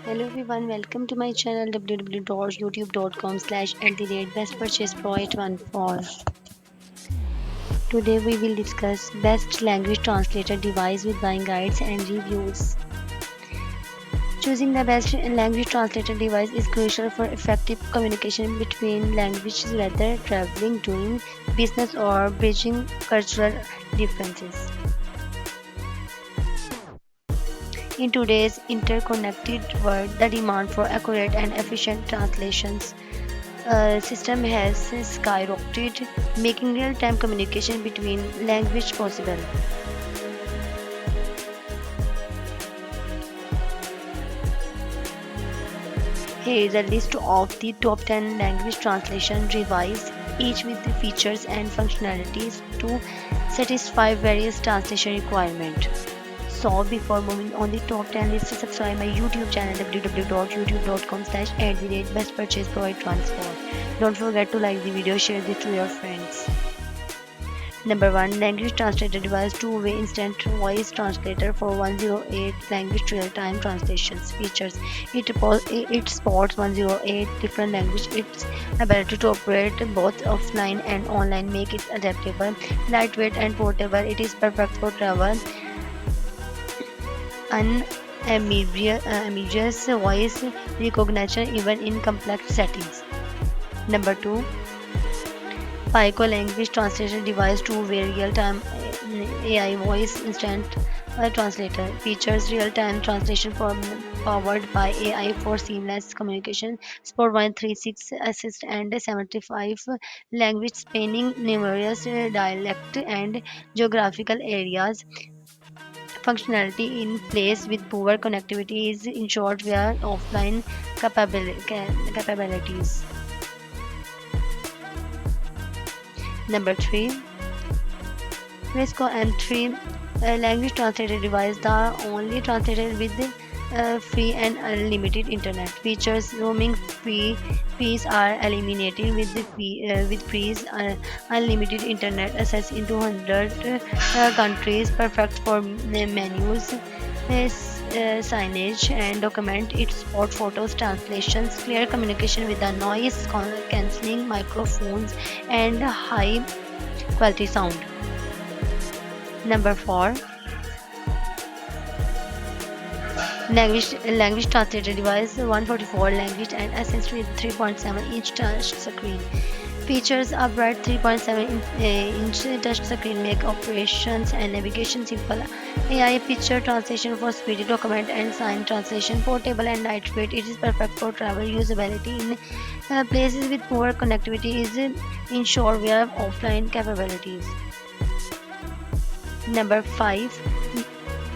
Hello everyone, welcome to my channel www.youtube.com/bestpurchasepro814. Today we will discuss best language translator device with buying guides and reviews. Choosing the best language translator device is crucial for effective communication between languages, whether traveling, doing business, or bridging cultural differences. In today's interconnected world, the demand for accurate and efficient translations system has skyrocketed, making real-time communication between language possible. Here is a list of the top 10 language translation devices, each with the features and functionalities to satisfy various translation requirements. So before moving on the top 10 list, subscribe my YouTube channel www.youtube.com/bestpurchasepro814. Don't forget to like the video, share this to your friends. Number 1, Language Translator Device Two-Way Instant Voice Translator for 108 Language Real-Time Translations Features. It supports 108 different languages. Its ability to operate both offline and online make it adaptable, lightweight and portable. It is perfect for travel, ambiguous voice recognition even in complex settings. Number 2, Pico language translation device two-way real-time AI voice instant translator features real-time translation powered by AI for seamless communication. Support 136 assist and 75 language spanning numerous dialect and geographical areas. Functionality in place with poor connectivity is ensured via offline capabilities. Number 3, Risco M3 language translator device, the only translator with free and unlimited internet features. Roaming fees are eliminated with with fees unlimited internet access in 200 countries. Perfect for menus, signage, and document. It support photos, translations, clear communication with the noise cancelling microphones, and high quality sound. Number 4, language translator device 144 language and access with 3.7-inch touch screen. Features a bright 3.7-inch touch screen make operations and navigation simple. AI picture translation for speedy document and sign translation, portable and lightweight. It is perfect for travel usability in places with poor connectivity. Is ensured via offline capabilities. Number 5,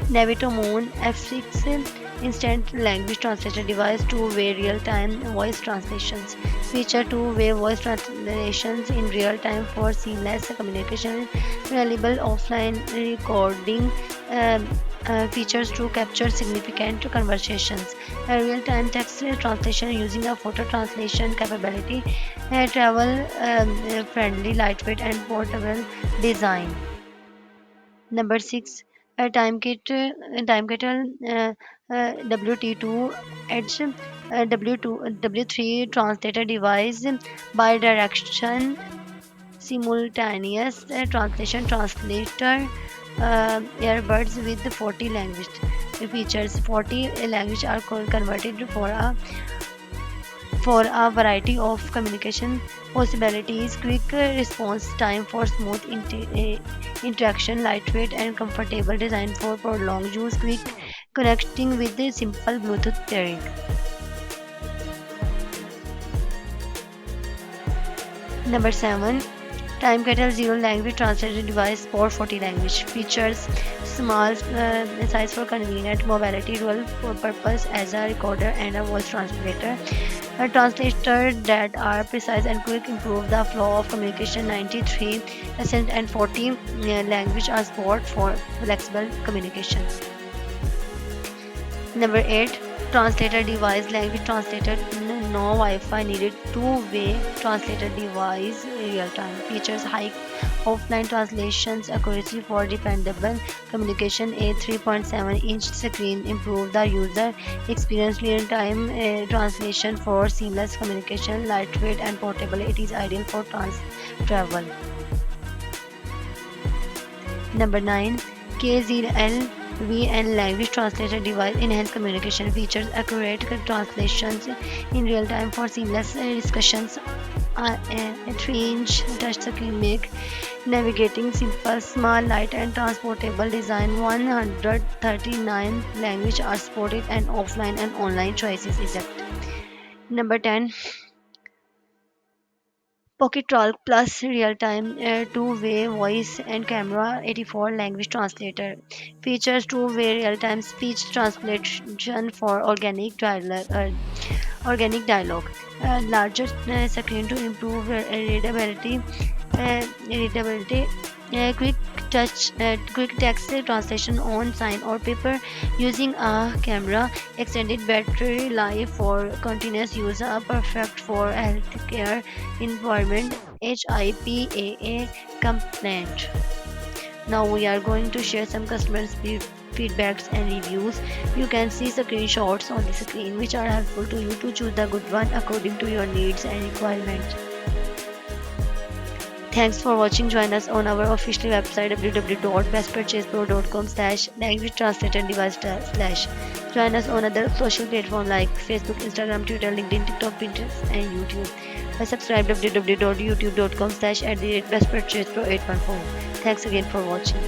Navito Moon F6 instant language translator device two-way real-time voice translations. Feature two-way voice translations in real time for seamless communication. Reliable offline recording. Features to capture significant conversations. A real-time text translation using a photo translation capability. Travel friendly, lightweight, and portable design. Number 6, time kettle WT2 Edge W3 translator device bi-direction simultaneous translation translator earbuds with 40 language features. 40 language are converted for a variety of communication possibilities. Quick response time for smooth interaction, lightweight and comfortable design for prolonged use, quick connecting with a simple Bluetooth pairing. Number 7, Time Kettle Zero Language Translator Device Support 40 language features. Small size for convenient mobility, dual purpose as a recorder and a voice translator. A translator that are precise and quick improve the flow of communication. 93% and 40 language are support for flexible communication. Number 8, translator device, language translator, no Wi-Fi needed, two-way translator device, real time features, high offline translations accuracy for dependable communication, a 3.7-inch screen improve the user experience, real time translation for seamless communication, lightweight and portable, it is ideal for travel. Number 9, KZLVN language translator device, enhanced communication features, accurate translations in real time for seamless discussions. A 3-inch touchscreen make navigating simple, small, light and transportable design. 139 languages are supported and offline and online choices exact. Number 10, Pocket Talk Plus real-time two-way voice and camera 84 language translator features two-way real-time speech translation for organic dialogue. Larger screen to improve readability, quick quick text translation on sign or paper using a camera, extended battery life for continuous use, are perfect for healthcare environment, HIPAA complaint. Now we are going to share some feedbacks and reviews. You can see screenshots on the screen which are helpful to you to choose the good one according to your needs and requirements. Thanks for watching. Join us on our official website www.bestpurchasepro.com/language translator device slash. Join us on other social platforms like Facebook, Instagram, Twitter, LinkedIn, TikTok, Pinterest, and YouTube. By subscribe www.youtube.com/bestpurchasepro814. Thanks again for watching.